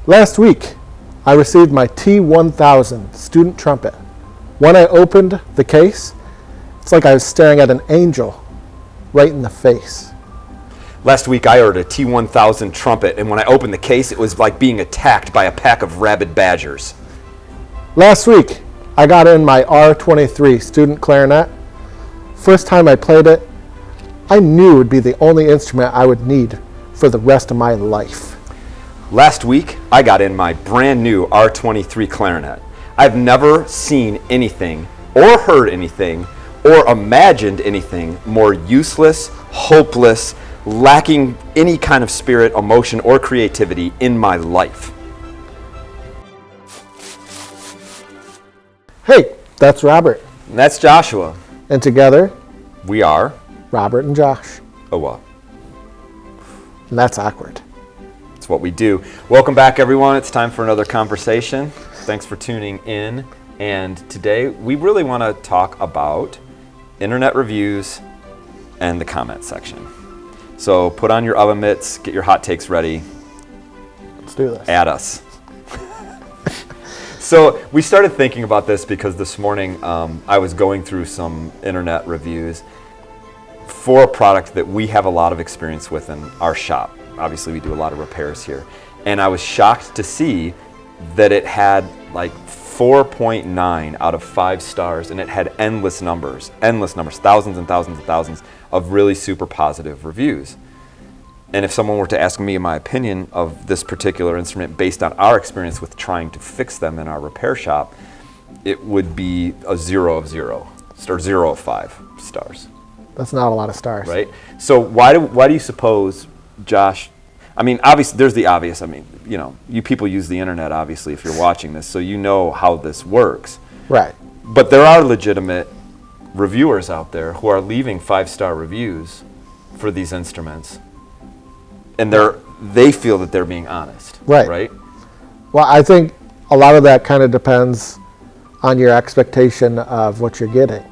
Last week, I received my T1000 student trumpet. When I opened the case, it's like I was staring at an angel right in the face. Last week I ordered a T1000 trumpet, and when I opened the case, it was like being attacked by a pack of rabid badgers. Last week, I got in my R23 student clarinet. First time I played it, I knew it would be the only instrument I would need for the rest of my life. Last week, I got in my brand new R23 clarinet. I've never seen anything, or heard anything, or imagined anything more useless, hopeless, lacking any kind of spirit, emotion, or creativity in my life. Hey, that's Robert. And that's Joshua. And together, We are Robert and Josh. Oh well. And that's awkward. It's what we do. Welcome back, everyone. It's time for another conversation. Thanks for tuning in. And today we really want to talk about internet reviews and the comment section. So put on your oven mitts, get your hot takes ready. Let's do this. At us. So we started thinking about this because this morning I was going through some internet reviews for a product that we have a lot of experience with in our shop. Obviously we do a lot of repairs here. And I was shocked to see that it had like 4.9 out of 5 stars, and it had endless numbers, thousands and thousands and thousands of really super positive reviews. And if someone were to ask me my opinion of this particular instrument based on our experience with trying to fix them in our repair shop, it would be a 0 of 0, or 0 of 5 stars. That's not a lot of stars. Right? So why do you suppose, Josh, I mean, obviously, there's the obvious. I mean, you know, you people use the internet, obviously, if you're watching this, so you know how this works. Right. But there are legitimate reviewers out there who are leaving 5-star reviews for these instruments, and they feel that they're being honest. Right. Right? Well, I think a lot of that kind of depends on your expectation of what you're getting.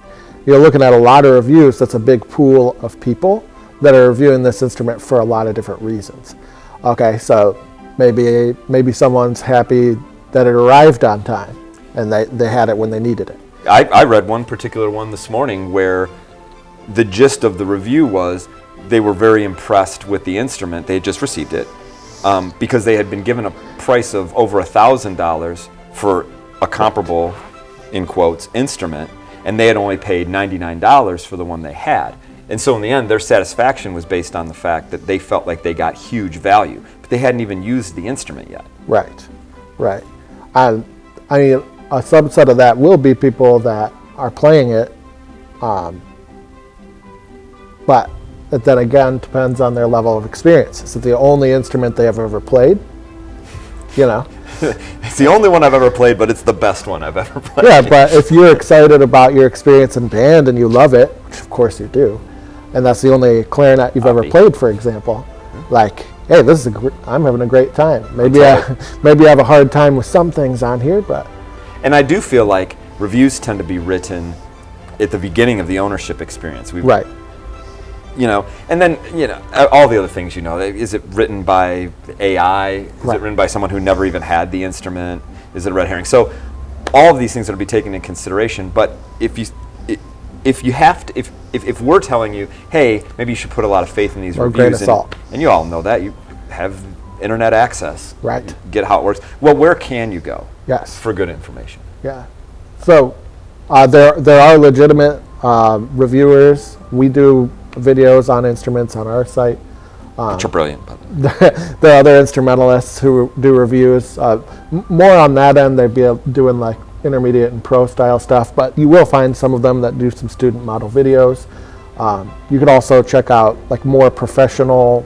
You're looking at a lot of reviews. That's a big pool of people that are reviewing this instrument for a lot of different reasons. Okay, so maybe someone's happy that it arrived on time and they had it when they needed it. I read one particular one this morning where the gist of the review was they were very impressed with the instrument. They had just received it because they had been given a price of over $1,000 for a comparable, in quotes, instrument, and they had only paid $99 for the one they had. And so in the end, their satisfaction was based on the fact that they felt like they got huge value, but they hadn't even used the instrument yet. Right, right. I mean, a subset of that will be people that are playing it, but it then again depends on their level of experience. Is it the only instrument they have ever played? You know? It's the only one I've ever played, but it's the best one I've ever played. Yeah, but if you're excited about your experience in band and you love it, which of course you do, and that's the only clarinet you've ever played, for example, like, hey, this is I'm having a great time. Maybe I have a hard time with some things on here, but. And I do feel like reviews tend to be written at the beginning of the ownership experience. Right. You know, and then, you know, all the other things, you know, is it written by AI? Is it written by someone who never even had the instrument? Is it a red herring? So all of these things are to be taken into consideration. But if we're telling you, hey, maybe you should put a lot of faith in these reviews, and you all know that, you have internet access. Right. You get how it works. Well, where can you go? Yes. For good information? Yeah. So there are legitimate reviewers. We do videos on instruments on our site. Which are brilliant. There are other instrumentalists who do reviews. More on that end, they'd be doing like intermediate and pro style stuff, but you will find some of them that do some student model videos. You could also check out like more professional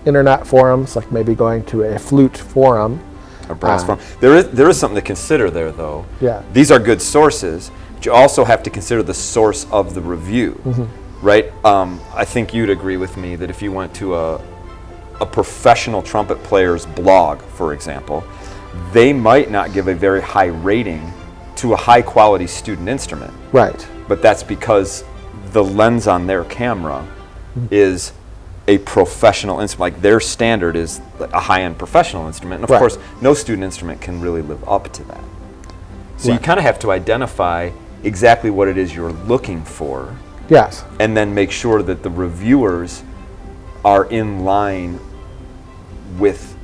internet forums, like maybe going to a flute forum. Or brass forum. There is something to consider there, though. Yeah. These are good sources, but you also have to consider the source of the review. Mm-hmm. Right? I think you'd agree with me that if you went to a professional trumpet player's blog, for example, they might not give a very high rating to a high quality student instrument. Right. But that's because the lens on their camera is a professional instrument. Like their standard is a high-end professional instrument. And of Right. course, no student instrument can really live up to that. So you Right. kind of have to identify exactly what it is you're looking for, Yes. and then make sure that the reviewers are in line with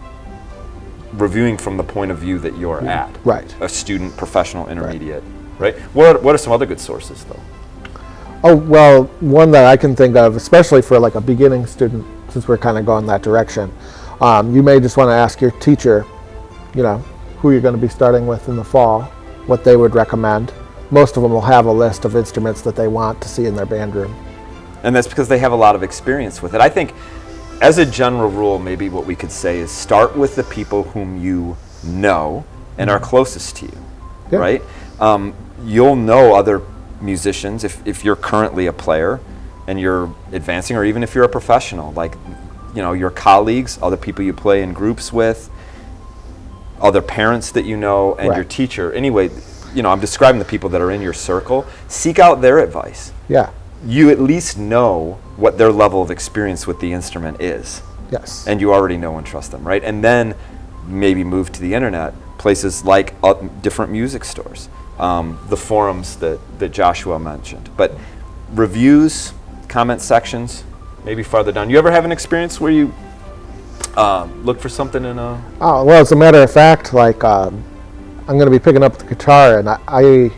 reviewing from the point of view that you're at. Right. A student, professional, intermediate, right? What are some other good sources, though? Oh, well, one that I can think of, especially for like a beginning student, since we're kind of going that direction, you may just want to ask your teacher, you know, who you're going to be starting with in the fall, what they would recommend. Most of them will have a list of instruments that they want to see in their band room. And that's because they have a lot of experience with it. I think, as a general rule, maybe what we could say is start with the people whom you know and are closest to you, Yeah. right? You'll know other musicians if you're currently a player and you're advancing, or even if you're a professional, like, you know, your colleagues, other people you play in groups with, other parents that you know, and Right. your teacher. Anyway, you know, I'm describing the people that are in your circle. Seek out their advice. Yeah. You at least know what their level of experience with the instrument is, Yes. and you already know and trust them, right? And then maybe move to the internet, places like different music stores, the forums that Joshua mentioned. But reviews, comment sections, maybe farther down. You ever have an experience where you look for something in a... Oh, well, as a matter of fact, like I'm going to be picking up the guitar, and I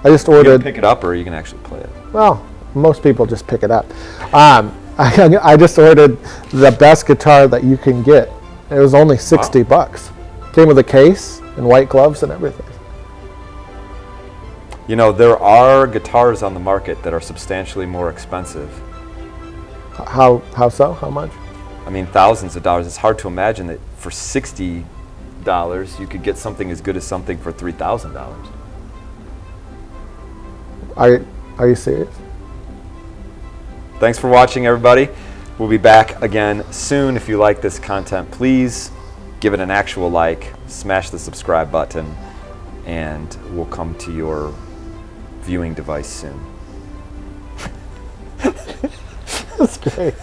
just You can ordered. pick it up, or you can actually play it. Well, most people just pick it up. I just ordered the best guitar that you can get. It was only $60. Came with a case and white gloves and everything. You know, there are guitars on the market that are substantially more expensive. How so? How much? I mean, thousands of dollars. It's hard to imagine that for $60 you could get something as good as something for $3,000. Are you serious? Thanks for watching, everybody. We'll be back again soon. If you like this content, please give it an actual like, smash the subscribe button, and we'll come to your viewing device soon. That's great.